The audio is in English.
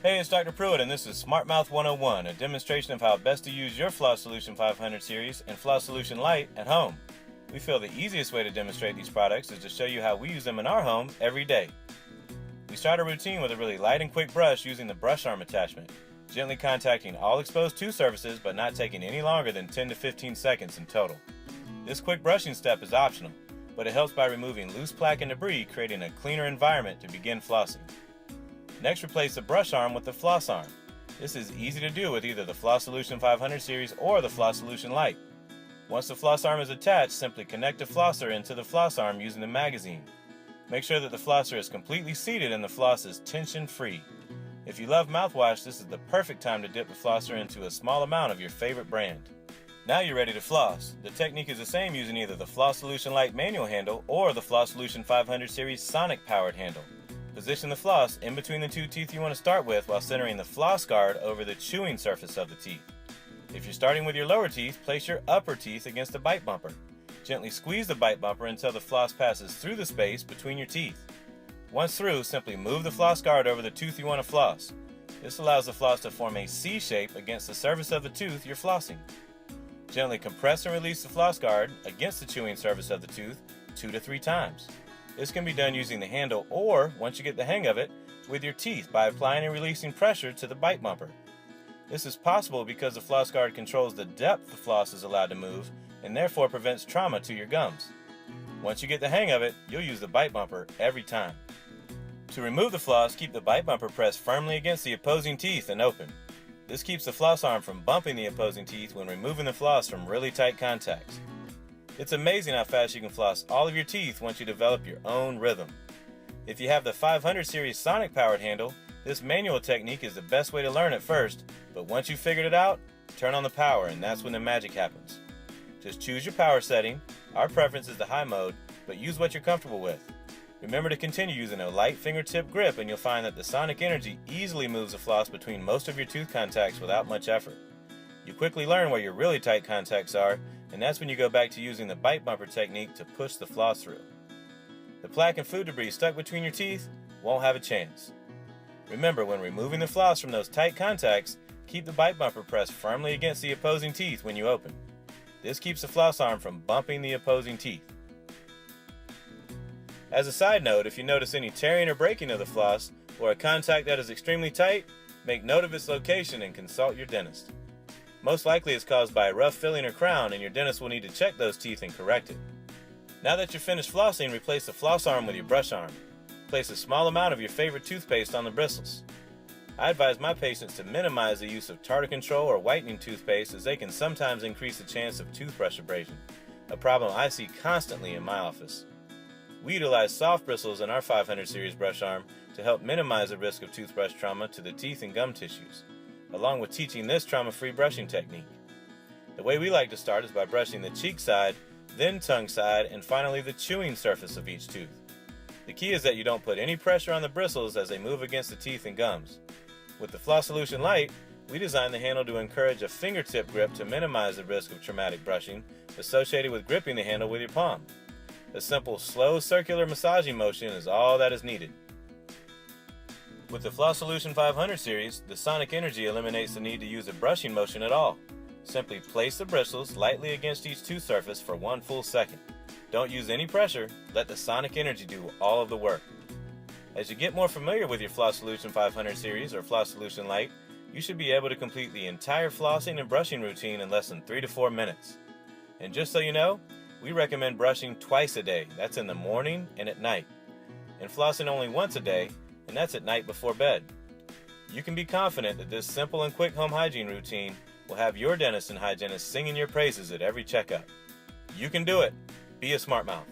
Hey, it's Dr. Pruitt, and this is Smart Mouth 101, a demonstration of how best to use your Flossolution 500 series and Flossolution Lite at home. We feel the easiest way to demonstrate these products is to show you how we use them in our home every day. We start our routine with a really light and quick brush using the brush arm attachment, gently contacting all exposed tooth surfaces but not taking any longer than 10 to 15 seconds in total. This quick brushing step is optional, but it helps by removing loose plaque and debris, creating a cleaner environment to begin flossing. Next, replace the brush arm with the floss arm. This is easy to do with either the Flossolution 500 series or the Flossolution Lite. Once the floss arm is attached, simply connect the flosser into the floss arm using the magazine. Make sure that the flosser is completely seated and the floss is tension-free. If you love mouthwash, this is the perfect time to dip the flosser into a small amount of your favorite brand. Now you're ready to floss. The technique is the same using either the Flossolution Lite manual handle or the Flossolution 500 series sonic-powered handle. Position the floss in between the two teeth you want to start with while centering the Flossguard over the chewing surface of the teeth. If you're starting with your lower teeth, place your upper teeth against the bite bumper. Gently squeeze the bite bumper until the floss passes through the space between your teeth. Once through, simply move the Flossguard over the tooth you want to floss. This allows the floss to form a C shape against the surface of the tooth you're flossing. Gently compress and release the Flossguard against the chewing surface of the tooth 2 to 3 times. This can be done using the handle or, once you get the hang of it, with your teeth by applying and releasing pressure to the bite bumper. This is possible because the Flossguard controls the depth the floss is allowed to move and therefore prevents trauma to your gums. Once you get the hang of it, you'll use the bite bumper every time. To remove the floss, keep the bite bumper pressed firmly against the opposing teeth and open. This keeps the floss arm from bumping the opposing teeth when removing the floss from really tight contacts. It's amazing how fast you can floss all of your teeth once you develop your own rhythm. If you have the 500 series sonic powered handle, this manual technique is the best way to learn at first, but once you've figured it out, turn on the power and that's when the magic happens. Just choose your power setting. Our preference is the high mode, but use what you're comfortable with. Remember to continue using a light fingertip grip and you'll find that the sonic energy easily moves the floss between most of your tooth contacts without much effort. You quickly learn where your really tight contacts are, and that's when you go back to using the bite bumper technique to push the floss through. The plaque and food debris stuck between your teeth won't have a chance. Remember, when removing the floss from those tight contacts, keep the bite bumper pressed firmly against the opposing teeth when you open. This keeps the floss arm from bumping the opposing teeth. As a side note, if you notice any tearing or breaking of the floss or a contact that is extremely tight, make note of its location and consult your dentist. Most likely it's caused by a rough filling or crown, and your dentist will need to check those teeth and correct it. Now that you're finished flossing, replace the floss arm with your brush arm. Place a small amount of your favorite toothpaste on the bristles. I advise my patients to minimize the use of tartar control or whitening toothpaste, as they can sometimes increase the chance of toothbrush abrasion, a problem I see constantly in my office. We utilize soft bristles in our 500 series brush arm to help minimize the risk of toothbrush trauma to the teeth and gum tissues, along with teaching this trauma-free brushing technique. The way we like to start is by brushing the cheek side, then tongue side, and finally the chewing surface of each tooth. The key is that you don't put any pressure on the bristles as they move against the teeth and gums. With the Flossolution Lite, we designed the handle to encourage a fingertip grip to minimize the risk of traumatic brushing associated with gripping the handle with your palm. A simple, slow circular massaging motion is all that is needed. With the Flossolution 500 series, the sonic energy eliminates the need to use a brushing motion at all. Simply place the bristles lightly against each tooth surface for 1 full second. Don't use any pressure, let the sonic energy do all of the work. As you get more familiar with your Flossolution 500 series or Flossolution Lite, you should be able to complete the entire flossing and brushing routine in less than 3 to 4 minutes. And just so you know, we recommend brushing twice a day, that's in the morning and at night, and flossing only once a day, and that's at night before bed. You can be confident that this simple and quick home hygiene routine will have your dentist and hygienist singing your praises at every checkup. You can do it. Be a smart mouth.